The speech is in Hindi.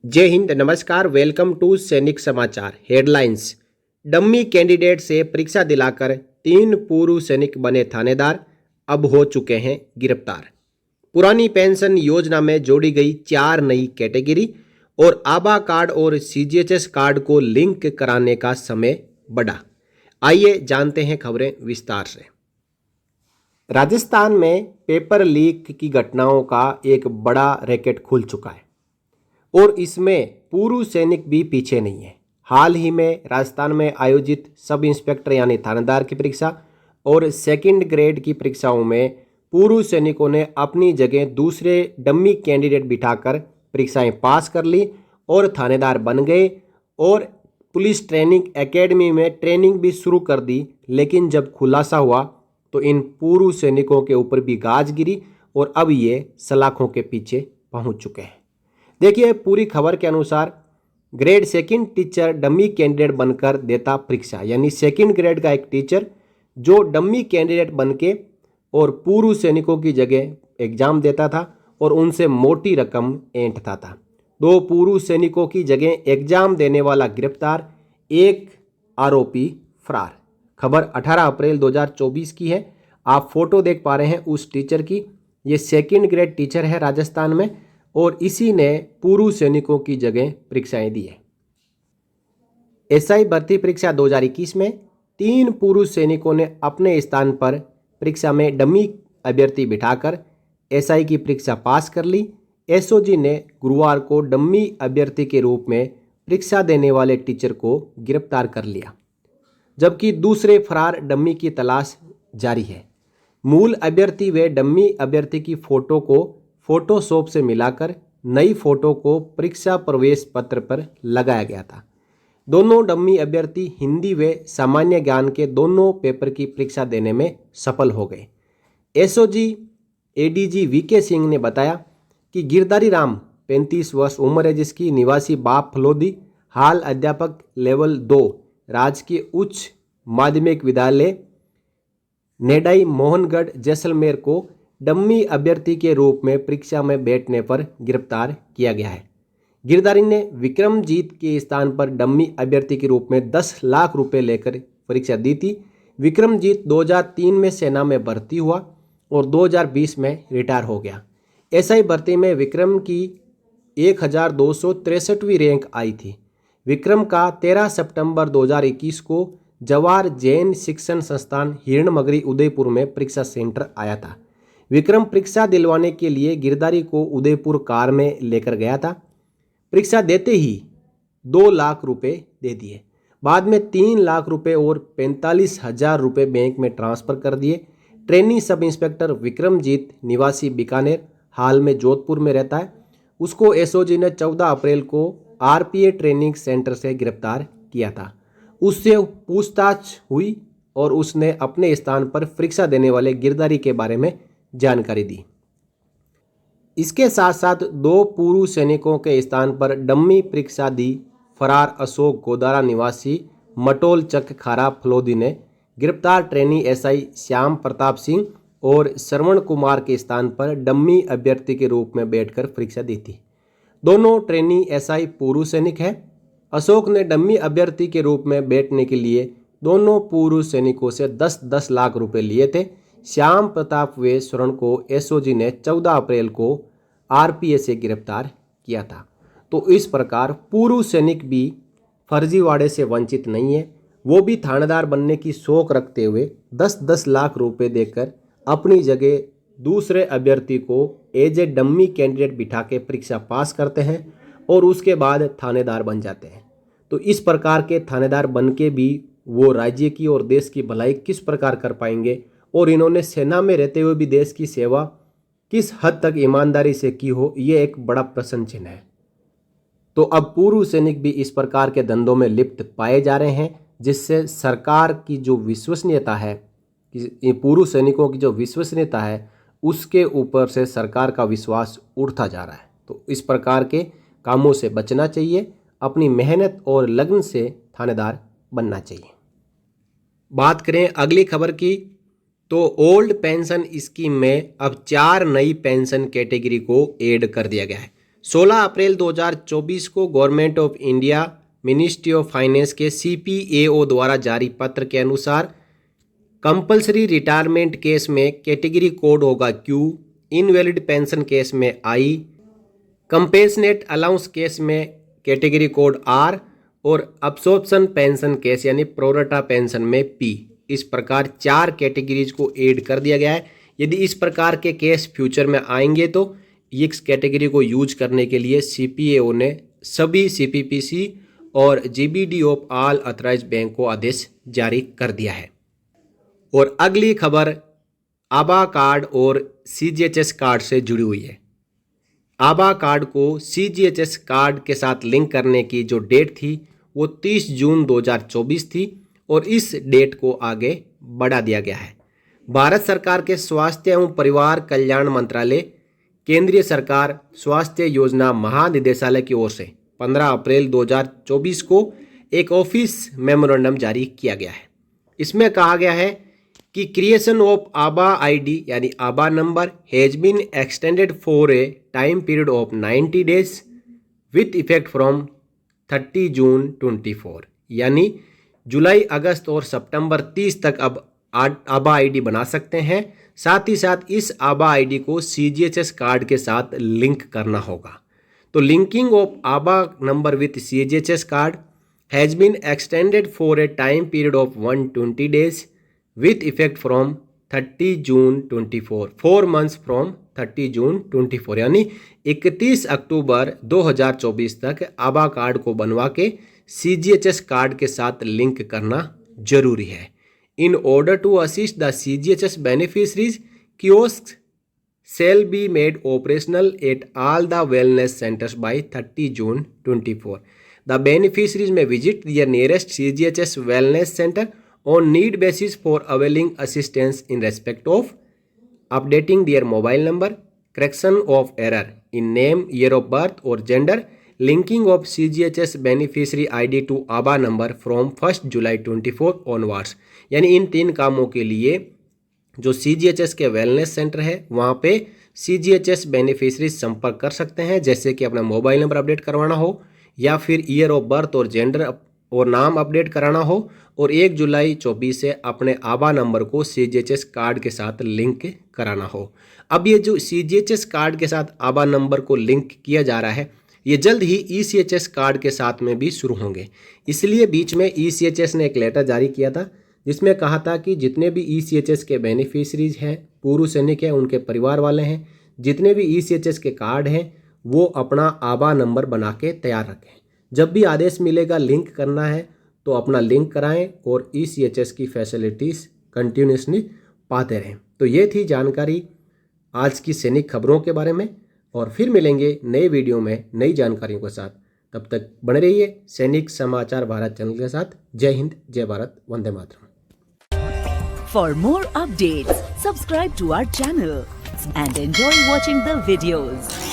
जय हिंद, नमस्कार। वेलकम टू सैनिक समाचार। हेडलाइंस। डम्मी कैंडिडेट से परीक्षा दिलाकर 3 पूर्व सैनिक बने थानेदार अब हो चुके हैं गिरफ्तार। पुरानी पेंशन योजना में जोड़ी गई 4 नई कैटेगरी और आभा कार्ड और सीजीएचएस कार्ड को लिंक कराने का समय बढ़ा। आइए जानते हैं खबरें विस्तार से। राजस्थान में पेपर लीक की घटनाओं का एक बड़ा रैकेट खुल चुका है और इसमें पूर्व सैनिक भी पीछे नहीं है। हाल ही में राजस्थान में आयोजित सब इंस्पेक्टर यानी थानेदार की परीक्षा और सेकंड ग्रेड की परीक्षाओं में पूर्व सैनिकों ने अपनी जगह दूसरे डम्मी कैंडिडेट बिठाकर परीक्षाएं पास कर ली और थानेदार बन गए और पुलिस ट्रेनिंग एकेडमी में ट्रेनिंग भी शुरू कर दी। लेकिन जब खुलासा हुआ तो इन पूर्व सैनिकों के ऊपर भी गाज गिरी और अब ये सलाखों के पीछे पहुंच चुके हैं। देखिए, पूरी खबर के अनुसार grade second teacher dummy candidate बनकर देता परीक्षा, यानी सेकंड ग्रेड का एक टीचर जो डम्मी कैंडिडेट बनके और पूर्व सैनिकों की जगह एग्जाम देता था और उनसे मोटी रकम ऐंठता था। 2 पूर्व सैनिकों की जगह एग्जाम देने वाला गिरफ्तार, 1 आरोपी फरार। खबर 18 अप्रैल 2024 की है। आप फोटो देख पा रहे हैं उस टीचर की। ये सेकंड ग्रेड टीचर है राजस्थान में और इसी ने पूर्व सैनिकों की जगह परीक्षाएं दी है। एसआई भर्ती परीक्षा 2021 में 3 पूर्व सैनिकों ने अपने स्थान पर परीक्षा में डमी अभ्यर्थी बिठाकर एसआई की परीक्षा पास कर ली। एसओजी ने गुरुवार को डम्मी अभ्यर्थी के रूप में परीक्षा देने वाले टीचर को गिरफ्तार कर लिया, जबकि दूसरे फरार डम्मी की तलाश जारी है। मूल अभ्यर्थी व डम्मी अभ्यर्थी की फोटो को फोटोशॉप से मिलाकर नई फोटो को परीक्षा प्रवेश पत्र पर लगाया गया था। दोनों डम्मी अभ्यर्थी हिंदी व सामान्य ज्ञान के दोनों पेपर की परीक्षा देने में सफल हो गए। एसओजी एडीजी वीके सिंह ने बताया कि गिरधारी राम 35 वर्ष उम्र है, जिसकी निवासी बाप फलोदी, हाल अध्यापक लेवल 2 राजकीय उच्च माध्यमिक विद्यालय नेडाई मोहनगढ़ जैसलमेर को डम्मी अभ्यर्थी के रूप में परीक्षा में बैठने पर गिरफ्तार किया गया है। गिरधारी ने विक्रमजीत के स्थान पर डम्मी अभ्यर्थी के रूप में 10 लाख रुपए लेकर परीक्षा दी थी। विक्रमजीत 2003 में सेना में भर्ती हुआ और 2020 में रिटायर हो गया। एसआई भर्ती में विक्रम की 1263वीं रैंक आई थी। विक्रम का 13 सितंबर 2021 को जवाहर जैन शिक्षण संस्थान हिरणमगरी उदयपुर में परीक्षा सेंटर आया था। विक्रम परीक्षा दिलवाने के लिए गिरधारी को उदयपुर कार में लेकर गया था। परीक्षा देते ही 2 लाख रुपए दे दिए। बाद में 3 लाख रुपए और 45,000 रुपए बैंक में ट्रांसफर कर दिए। ट्रेनी सब इंस्पेक्टर विक्रमजीत निवासी बीकानेर, हाल में जोधपुर में रहता है, उसको एसओजी ने 14 अप्रैल को आरपीए ट्रेनिंग सेंटर से गिरफ्तार किया था। उससे पूछताछ हुई और उसने अपने स्थान पर परीक्षा देने वाले गिरधारी के बारे में जानकारी दी। इसके साथ साथ 2 पूर्व सैनिकों के स्थान पर डम्मी परीक्षा दी फरार अशोक गोदारा निवासी मटोल चक खारा फलोदी ने गिरफ्तार ट्रेनी एसआई श्याम प्रताप सिंह और श्रवण कुमार के स्थान पर डम्मी अभ्यर्थी के रूप में बैठकर परीक्षा दी थी। दोनों ट्रेनी एसआई पूर्व सैनिक हैं। अशोक ने डम्मी अभ्यर्थी के रूप में बैठने के लिए दोनों पूर्व सैनिकों से 10-10 लाख रुपए लिए थे। श्याम प्रताप व स्वर्ण को एसओजी ने 14 अप्रैल को आरपीए से गिरफ्तार किया था। तो इस प्रकार पूर्व सैनिक भी फर्जीवाड़े से वंचित नहीं है। वो भी थानेदार बनने की शौक रखते हुए 10-10 लाख रुपए देकर अपनी जगह दूसरे अभ्यर्थी को एज ए डम्मी कैंडिडेट बिठा के परीक्षा पास करते हैं और उसके बाद थानेदार बन जाते हैं। तो इस प्रकार के थानेदार बन के भी वो राज्य की और देश की भलाई किस प्रकार कर पाएंगे और इन्होंने सेना में रहते हुए भी देश की सेवा किस हद तक ईमानदारी से की हो, ये एक बड़ा प्रश्न चिन्ह है। तो अब पूर्व सैनिक भी इस प्रकार के धंधों में लिप्त पाए जा रहे हैं, जिससे सरकार की जो विश्वसनीयता है, पूर्व सैनिकों की जो विश्वसनीयता है, उसके ऊपर से सरकार का विश्वास उठता जा रहा है। तो इस प्रकार के कामों से बचना चाहिए। अपनी मेहनत और लगन से थानेदार बनना चाहिए। बात करें अगली खबर की, तो ओल्ड पेंशन स्कीम में अब 4 नई पेंशन कैटेगरी को ऐड कर दिया गया है। 16 अप्रैल 2024 को government of India ministry of finance के CPAO द्वारा जारी पत्र के अनुसार कंपलसरी रिटायरमेंट केस में कैटेगरी कोड होगा Q, इनवैलिड पेंशन केस में I, कंपेंसेट अलाउंस केस में कैटेगरी कोड R और अब्सॉर्प्शन पेंशन केस यानी प्रोरेटा पेंशन में P। इस प्रकार 4 कैटेगरीज को ऐड कर दिया गया है। यदि इस प्रकार के केस फ्यूचर में आएंगे तो इस कैटेगरी को यूज करने के लिए CPAO ने सभी CPPC और GBD of all authorised bank को आदेश जारी कर दिया है। और अगली खबर आभा कार्ड और CGHS कार्ड से जुड़ी हुई है। आभा कार्ड को CGHS कार्ड के साथ लिंक करने की जो डेट थी वो 30 जून 2024 थी और इस डेट को आगे बढ़ा दिया गया है। भारत सरकार के स्वास्थ्य एवं परिवार कल्याण मंत्रालय, केंद्रीय सरकार स्वास्थ्य योजना महानिदेशालय की ओर से 15 अप्रैल 2024 को एक ऑफिस मेमोरेंडम जारी किया गया है। इसमें कहा गया है कि क्रिएशन ऑफ आभा ID यानी Abha number has been extended for a time period of 90 days with effect from 30 June 24, यानी जुलाई, अगस्त और सितंबर 30 तक अब आभा ID बना सकते हैं। साथ ही साथ इस आभा ID को CGHS कार्ड के साथ लिंक करना होगा। तो लिंकिंग ऑफ आभा number with CGHS card has been extended for a time period of 120 days with effect from 30 June 24, 4 months from 30 June 24, यानी 31 अक्टूबर 2024 तक आभा कार्ड को बनवा के CGHS कार्ड के साथ लिंक करना जरूरी है। In order to assist the CGHS beneficiaries, kiosk shall be made operational at all the wellness centers by 30 June 24. The beneficiaries may visit their nearest CGHS wellness center on need basis for availing assistance in respect of updating their mobile number, correction of error in name, year of birth or gender, linking of CGHS beneficiary ID to Abha number from 1st July 24 onwards। यानी इन 3 कामों के लिए जो CGHS के वेलनेस सेंटर है वहाँ पे CGHS बेनिफिशरी संपर्क कर सकते हैं, जैसे कि अपना मोबाइल नंबर अपडेट करवाना हो या फिर ईयर ऑफ बर्थ और जेंडर और नाम अपडेट कराना हो, और 1 जुलाई 24 से अपने आभा नंबर को CGHS कार्ड के साथ लिंक कराना हो। अब ये जो CGHS कार्ड के साथ आभा नंबर को लिंक किया जा रहा है ये जल्द ही ECHS कार्ड के साथ में भी शुरू होंगे। इसलिए बीच में ECHS ने एक लेटर जारी किया था जिसमें कहा था कि जितने भी ECHS के बेनिफिशरीज हैं, पूर्व सैनिक हैं, उनके परिवार वाले हैं, जितने भी ECHS के कार्ड हैं वो अपना आभा नंबर बना के तैयार रखें। जब भी आदेश मिलेगा लिंक करना है तो अपना लिंक कराएं और ECHS की फैसिलिटीज़ कंटिन्यूसली पाते रहें। तो ये थी जानकारी आज की सैनिक खबरों के बारे में, और फिर मिलेंगे नए वीडियो में नई जानकारियों के साथ। तब तक बने रहिए सैनिक समाचार भारत चैनल के साथ। जय हिंद, जय Bharat, Vande Mataram. For more updates, subscribe to our channel and enjoy watching the videos.